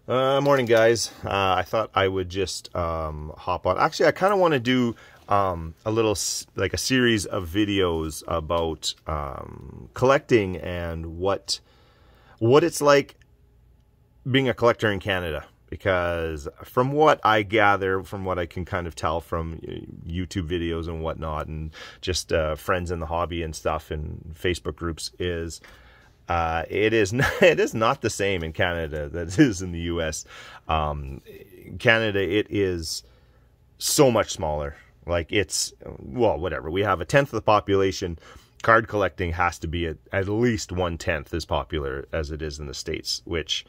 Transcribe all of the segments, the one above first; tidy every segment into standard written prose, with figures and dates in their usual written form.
Morning, guys. I thought I would just hop on. Actually, I kind of want to do a little like a series of videos about collecting and what it's like being a collector in Canada. Because from what I gather, from what I can kind of tell from YouTube videos and whatnot, and just friends in the hobby and stuff and Facebook groups, is it is not the same in Canada that it is in the US. Canada, it is so much smaller. Like, it's, well, whatever. We have a tenth of the population. Card collecting has to be at least 1/10 as popular as it is in the States, which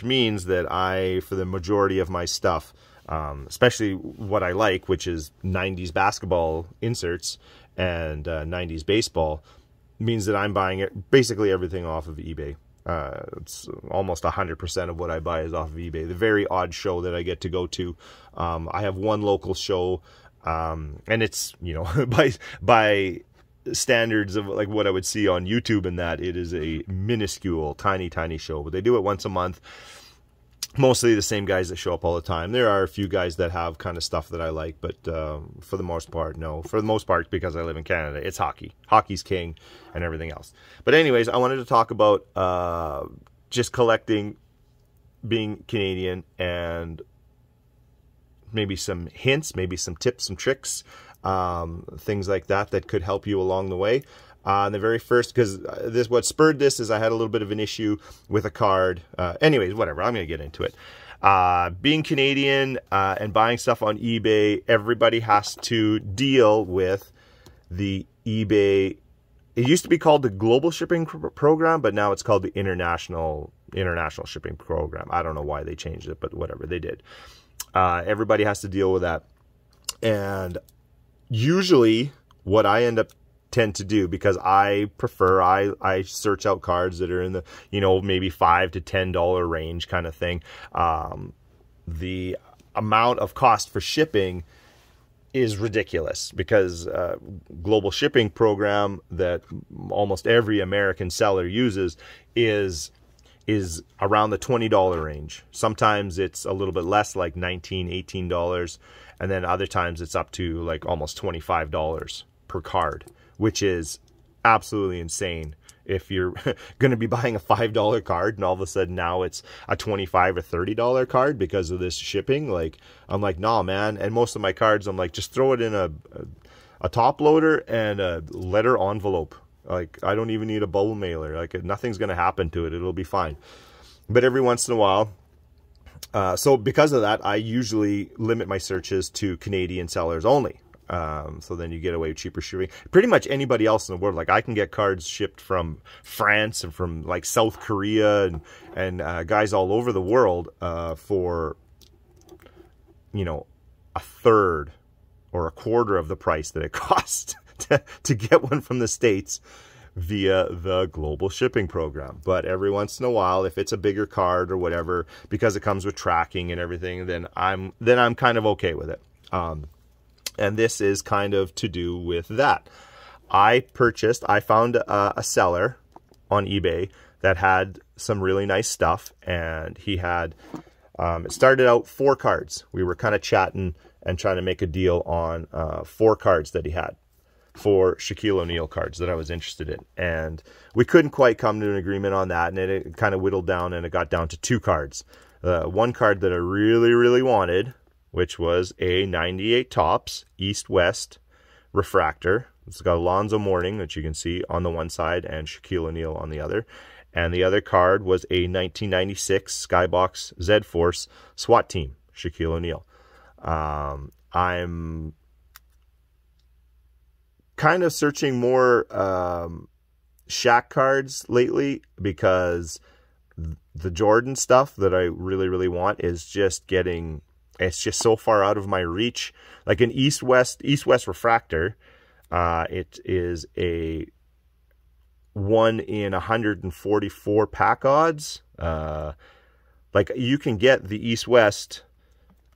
means that for the majority of my stuff, especially what I like, which is 90s basketball inserts and 90s baseball, means that I'm buying basically everything off of eBay. It's almost 100% of what I buy is off of eBay. The very odd show that I get to go to, I have one local show, and it's, you know, by standards of like what I would see on YouTube, and that it is a minuscule, tiny show, but they do it once a month. Mostly the same guys that show up all the time. There are a few guys that have kind of stuff that I like, but for the most part, no. For the most part, because I live in Canada, it's hockey. Hockey's king and everything else. But anyways, I wanted to talk about just collecting, being Canadian, and maybe some hints, maybe some tips, some tricks, things like that could help you along the way. The very first, because what spurred this is I had a little bit of an issue with a card. Anyways, whatever, I'm going to get into it. Being Canadian and buying stuff on eBay, everybody has to deal with the eBay. It used to be called the Global Shipping Program, but now it's called the International Shipping Program. I don't know why they changed it, but whatever, they did. Everybody has to deal with that. And usually what I tend to do, because I search out cards that are in the, you know, maybe $5 to $10 range kind of thing. The amount of cost for shipping is ridiculous, because global shipping program that almost every American seller uses is around the $20 range. Sometimes it's a little bit less, like $19, $18, and then other times it's up to like almost $25 per card, which is absolutely insane. If you're going to be buying a $5 card and all of a sudden now it's a $25 or $30 card because of this shipping, like, I'm like, nah, man. And most of my cards, I'm like, just throw it in a top loader and a letter envelope. Like, I don't even need a bubble mailer. Like, nothing's going to happen to it. It'll be fine. But every once in a while, so because of that, I usually limit my searches to Canadian sellers only. So then you get away with cheaper shipping. Pretty much anybody else in the world, like, I can get cards shipped from France and from like South Korea and guys all over the world for, you know, a third or a quarter of the price that it costs to get one from the States via the Global Shipping Program. But every once in a while, if it's a bigger card or whatever, because it comes with tracking and everything, then I'm kind of okay with it. And this is kind of to do with that. I found a seller on eBay that had some really nice stuff, and he had, it started out 4 cards. We were kind of chatting and trying to make a deal on 4 cards that he had, 4 Shaquille O'Neal cards that I was interested in. And we couldn't quite come to an agreement on that, and it kind of whittled down, and it got down to 2 cards. One card that I really wanted, which was a 98 Topps East-West refractor. It's got Alonzo Mourning, that you can see on the one side, and Shaquille O'Neal on the other. And the other card was a 1996 Skybox Z-Force SWAT Team, Shaquille O'Neal. I'm kind of searching more Shaq cards lately, because the Jordan stuff that I really want is just getting... It's just so far out of my reach. Like an East-West refractor, it is a 1 in 144 pack odds. Like, you can get the East-West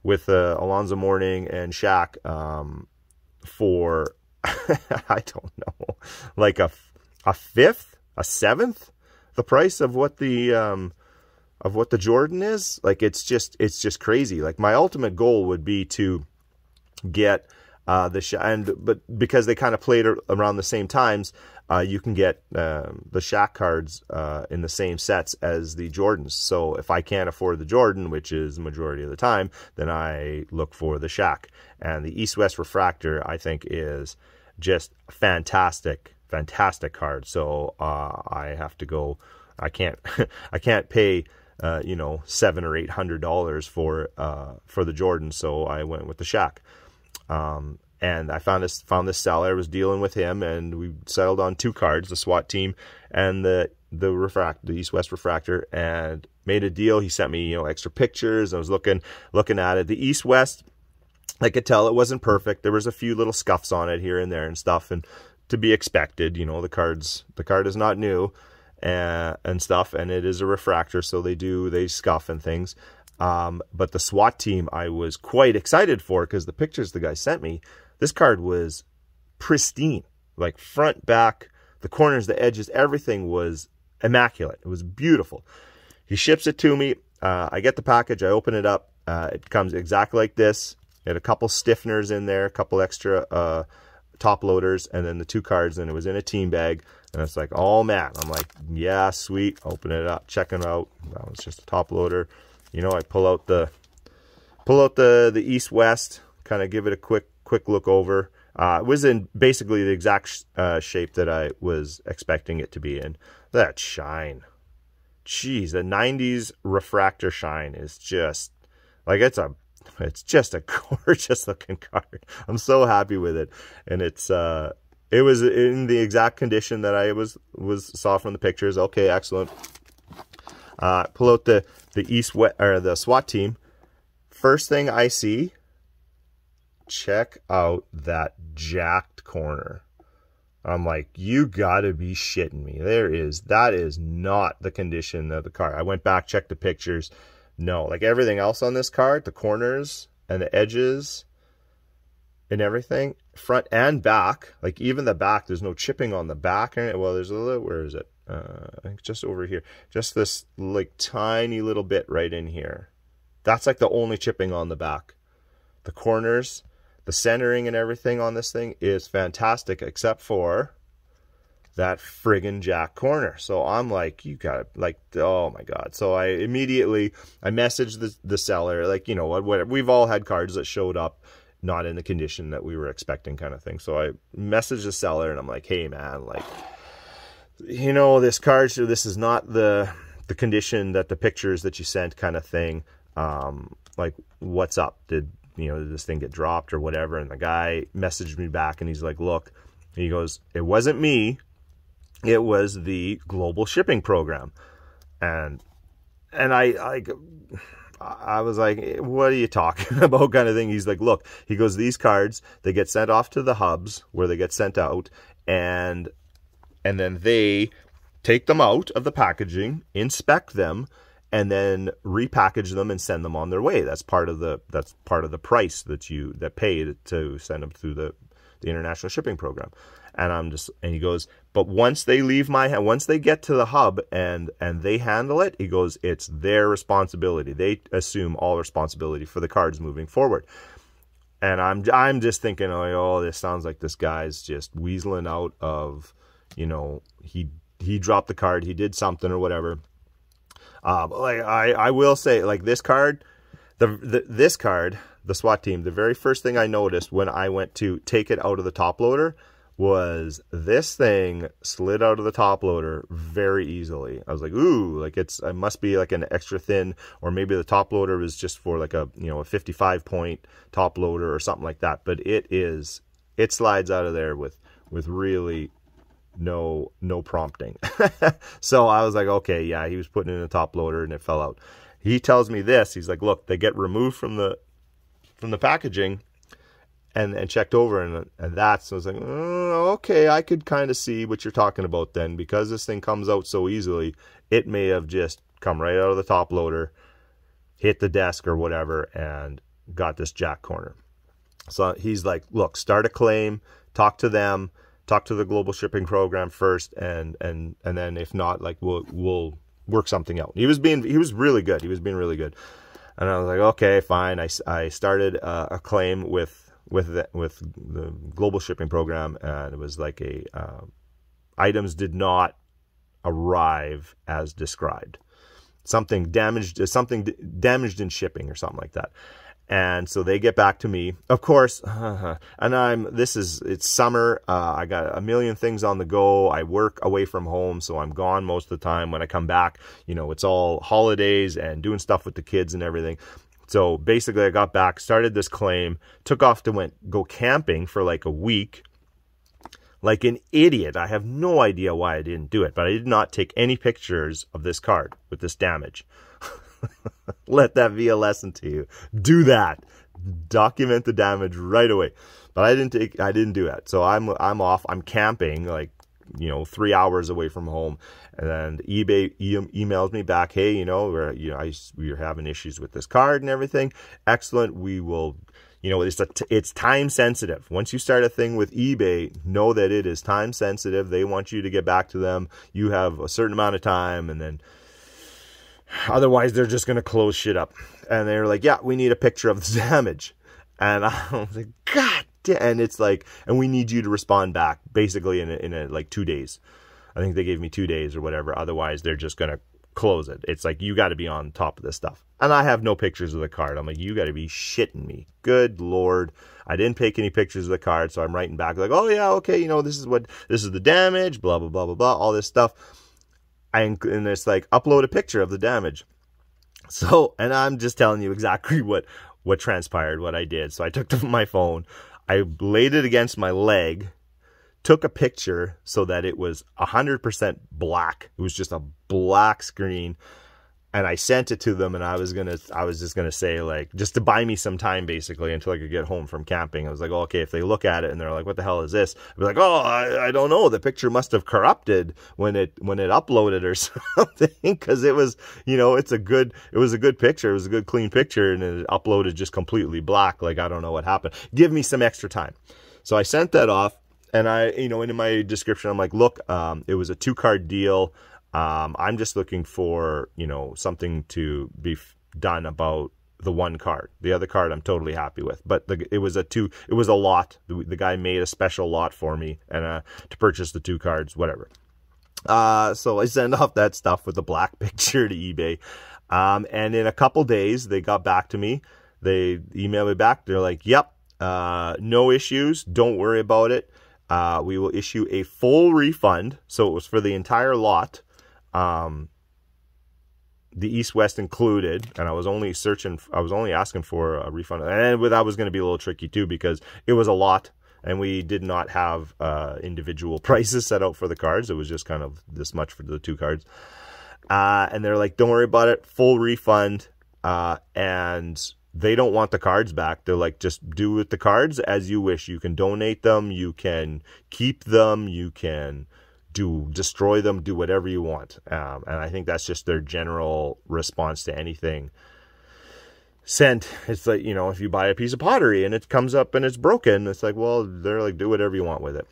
with Alonzo Mourning and Shaq for I don't know, like a fifth, a seventh the price of what the what the Jordan is. Like, it's just crazy. Like, my ultimate goal would be to get but because they kind of played around the same times, you can get the Shaq cards in the same sets as the Jordans. So if I can't afford the Jordan, which is the majority of the time, then I look for the Shaq. And the East-West Refractor, I think, is just fantastic card. So I have to go. I can't I can't pay $700 or $800 for the Jordan. So I went with the Shaq. And I found this seller. I was dealing with him, and we settled on 2 cards, the SWAT team and the East-West Refractor, and made a deal. He sent me, extra pictures. I was looking at it. The East-West, I could tell it wasn't perfect. There was a few little scuffs on it here and there and stuff, and to be expected. The card is not new and stuff, and it is a refractor, so they scuff and things. But the SWAT team I was quite excited for, because the pictures the guy sent me, this card was pristine, like front, back, the corners, the edges, everything was immaculate. It was beautiful. He ships it to me. I get the package. I open it up. It comes exactly like this. It had a couple stiffeners in there, a couple extra top loaders, and then the 2 cards, and it was in a team bag. And it's like, oh man, I'm like, yeah, sweet. Open it up, check it out. That was just a top loader. I pull out the East-West, kind of give it a quick look over. It was in basically the exact shape that I was expecting it to be in. That shine, jeez, the 90s refractor shine is just like, it's just a gorgeous looking card. I'm so happy with it, and it was in the exact condition that I saw from the pictures. Okay, excellent. Pull out the East-West, or the SWAT team. First thing I see, check out that jacked corner. I'm like, you gotta be shitting me. That is not the condition of the card. I went back, checked the pictures. No, like everything else on this card, the corners and the edges and everything, front and back, like even the back, there's no chipping on the back. Well, there's a little, where is it? I think just over here, just this like tiny little bit right in here. That's like the only chipping on the back. The corners, the centering and everything on this thing is fantastic, except for that friggin' jack corner. So I'm like, you got like, oh my God. So I messaged the seller, like, whatever. We've all had cards that showed up not in the condition that we were expecting, kind of thing. So I messaged the seller, and I'm like, hey man, like, this card, so this is not the condition that the pictures that you sent, kind of thing. Like, what's up? Did this thing get dropped or whatever? And the guy messaged me back, and he's like, look, he goes, it wasn't me, it was the global shipping program. And I was like, what are you talking about, kind of thing. He's like, look, he goes, these cards, they get sent off to the hubs where they get sent out, and then they take them out of the packaging, inspect them, and then repackage them and send them on their way. That's part of the price that pay to send them through the international shipping program. And he goes, but once they leave my hand, once they get to the hub and they handle it, he goes, it's their responsibility. They assume all responsibility for the cards moving forward. And I'm just thinking, oh, this sounds like this guy's just weaseling out of, he dropped the card, he did something or whatever. Like I will say, like, this card, this card, the SWAT team, the very first thing I noticed when I went to take it out of the top loader was this thing slid out of the top loader very easily. I was like, ooh, like it must be like an extra thin, or maybe the top loader was just for like a 55 point top loader or something like that. But it slides out of there with really no prompting. So I was like, okay, yeah, he was putting in a top loader and it fell out. He tells me this, he's like, look, they get removed from the packaging and checked over, and that's, I was like, oh, okay, I could kind of see what you're talking about then, because this thing comes out so easily, it may have just come right out of the top loader, hit the desk or whatever, and got this jack corner. So he's like, look, start a claim, talk to them, talk to the global shipping program first, and then if not, like we'll work something out. He was really good. He was being really good. And I was like, okay, fine. I started a claim with the global shipping program, and it was like items did not arrive as described. Something damaged in shipping or something like that. And so they get back to me, of course, and it's summer. I got a million things on the go. I work away from home, so I'm gone most of the time. When I come back, it's all holidays and doing stuff with the kids and everything. So basically I got back, started this claim, took off to go camping for like a week. Like an idiot. I have no idea why I didn't do it, but I did not take any pictures of this card with this damage. Let that be a lesson to you. Do that. Document the damage right away. But I didn't do that. So I'm off. I'm camping, like, 3 hours away from home. And then eBay emails me back, hey, we're having issues with this card and everything. Excellent. We will, it's time sensitive. Once you start a thing with eBay, know that it is time sensitive. They want you to get back to them. You have a certain amount of time, and then otherwise they're just going to close shit up. And they're like, yeah, we need a picture of the damage. And I was like, God damn. And it's like, and we need you to respond back basically in like 2 days. I think they gave me 2 days or whatever. Otherwise they're just going to close it. It's like, you got to be on top of this stuff. And I have no pictures of the card. I'm like, you got to be shitting me. Good Lord. I didn't take any pictures of the card. So I'm writing back like, oh yeah, okay. this is the damage, blah, blah, blah, blah, blah, all this stuff. And it's like, upload a picture of the damage. So, and I'm just telling you exactly what transpired, what I did. So I took my phone, I laid it against my leg, took a picture so that it was 100% black. It was just a black screen. And I sent it to them, and I was just gonna say, like, just to buy me some time basically until I could get home from camping. I was like, oh, okay, if they look at it and they're like, what the hell is this? I'd be like, oh, I don't know. The picture must have corrupted when it uploaded or something, because it was, it was a good picture. It was a good clean picture, and it uploaded just completely black. Like, I don't know what happened. Give me some extra time. So I sent that off, and I, in my description, I'm like, look, it was a 2-card deal. I'm just looking for, something to be done about the 1 card. The other card I'm totally happy with, but it was a lot. The guy made a special lot for me, and to purchase the 2 cards, whatever. So I send off that stuff with the black picture to eBay. And in a couple days, they got back to me. They emailed me back. They're like, yep, no issues. Don't worry about it. We will issue a full refund. So it was for the entire lot. The East-West included, and I was only asking for a refund. And that was going to be a little tricky too, because it was a lot, and we did not have individual prices set out for the cards. It was just kind of this much for the 2 cards. And they're like, don't worry about it, full refund. And they don't want the cards back. They're like, just do with the cards as you wish. You can donate them, you can keep them, you can destroy them, do whatever you want. And I think that's just their general response to anything sent. It's like, if you buy a piece of pottery and it comes up and it's broken, it's like, well, they're like, do whatever you want with it.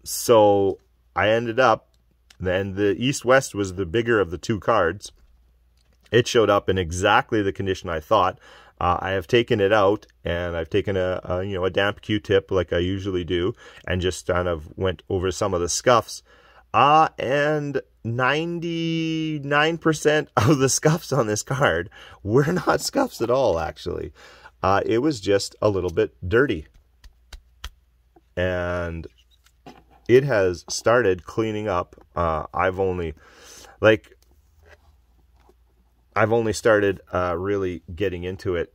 So I ended up, then the East-West was the bigger of the 2 cards. It showed up in exactly the condition I thought. I have taken it out, and I've taken a damp Q-tip like I usually do, and just kind of went over some of the scuffs. And 99% of the scuffs on this card were not scuffs at all, actually. It was just a little bit dirty. And it has started cleaning up. I've only started really getting into it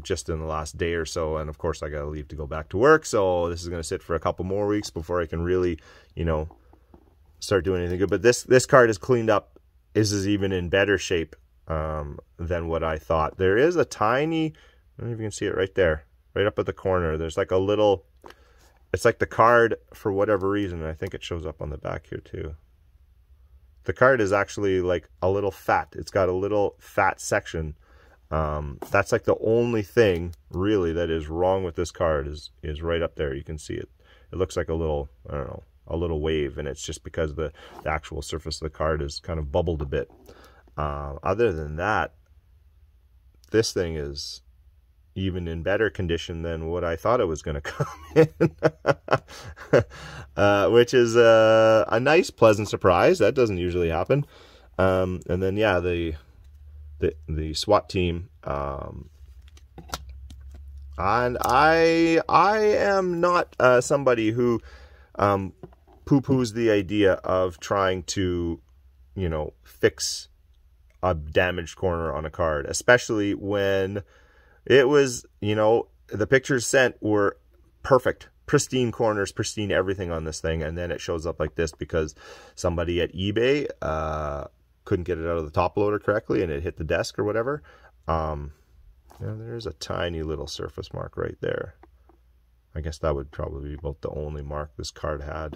just in the last day or so. And of course, I got to leave to go back to work. So this is going to sit for a couple more weeks before I can really, start doing anything good. But this card is cleaned up. This is even in better shape than what I thought. There is a tiny, I don't know if you can see it right there, right up at the corner. There's like a little, it's like the card, for whatever reason, and I think it shows up on the back here too. The card is actually like a little fat. It's got a little fat section. That's like the only thing really that is wrong with this card is right up there. You can see it. It looks like a little, I don't know, wave, and it's just because the actual surface of the card is kind of bubbled a bit. Other than that, this thing is even in better condition than what I thought it was going to come in, which is a nice, pleasant surprise. That doesn't usually happen. And then, yeah, the SWAT team. And I am not somebody who poo-poos the idea of trying to, you know, fix a damaged corner on a card, especially when it was, you know, the pictures sent were perfect, pristine corners, pristine everything on this thing, and then it shows up like this because somebody at eBay couldn't get it out of the top loader correctly and it hit the desk or whatever. Now there's a tiny little surface mark right there. I guess that would probably be about the only mark this card had,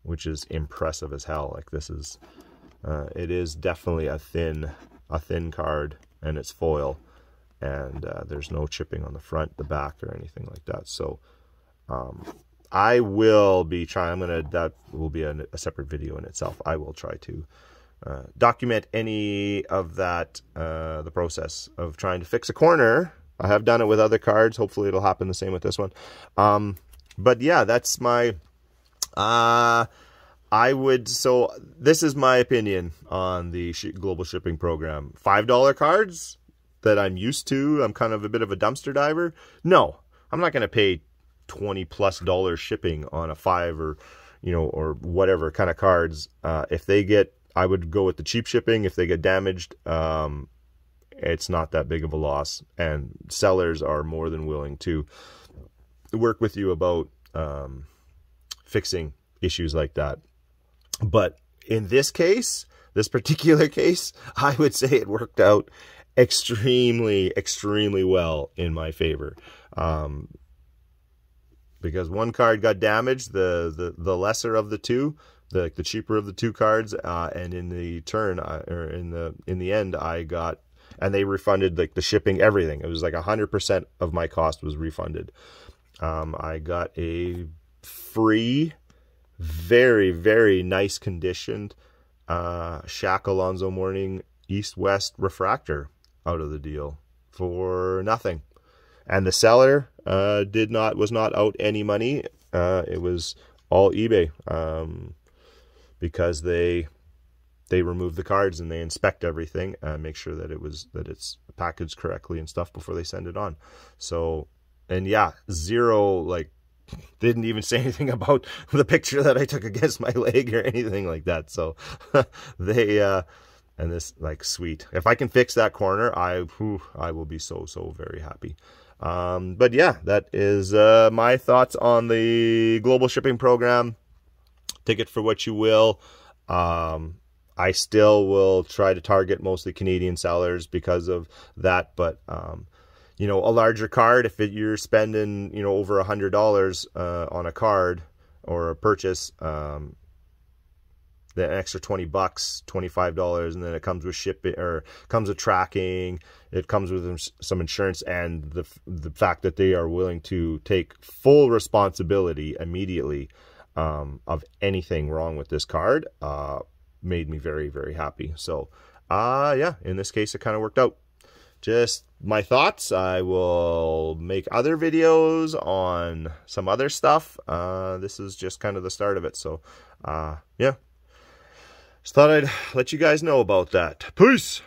which is impressive as hell. Like, this is it is definitely a thin card, and it's foil, and there's no chipping on the front, the back, or anything like that. So I will be trying, that will be a separate video in itself. I will try to document any of that, the process of trying to fix a corner. I have done it with other cards. Hopefully it'll happen the same with this one. But yeah, that's my so this is my opinion on the global shipping program. $5 cards that I'm used to, I'm kind of a bit of a dumpster diver. No, I'm not going to pay $20+ shipping on a 5 or, you know, or whatever kind of cards. If they get, I would go with the cheap shipping. If they get damaged, it's not that big of a loss, and sellers are more than willing to work with you about fixing issues like that. But in this case, this particular case, I would say it worked out extremely, extremely well in my favor. Because one card got damaged, the lesser of the two, the cheaper of the two cards, and in the turn, or in the end, I got, and they refunded like the shipping, everything. It was like 100% of my cost was refunded. I got a free, very, very nice conditioned Shaq Alonso Morning East-West refractor out of the deal for nothing. And the seller was not out any money. It was all eBay, because they remove the cards and they inspect everything and make sure that it's packaged correctly and stuff before they send it on. So, and yeah, zero, like, didn't even say anything about the picture that I took against my leg or anything like that. So they and this, like, sweet. If I can fix that corner, I will be so very happy. But yeah, that is my thoughts on the global shipping program. Take it for what you will. I still will try to target mostly Canadian sellers because of that, but you know, a larger card, if you're spending, you know, over $100 on a card or a purchase, the extra $20, $25, and then it comes with shipping, or comes with tracking, it comes with some insurance, and the fact that they are willing to take full responsibility immediately of anything wrong with this card made me very, very happy. So yeah, in this case, it kind of worked out. Just my thoughts. I will make other videos on some other stuff. This is just kind of the start of it. So yeah, just thought I'd let you guys know about that. Peace.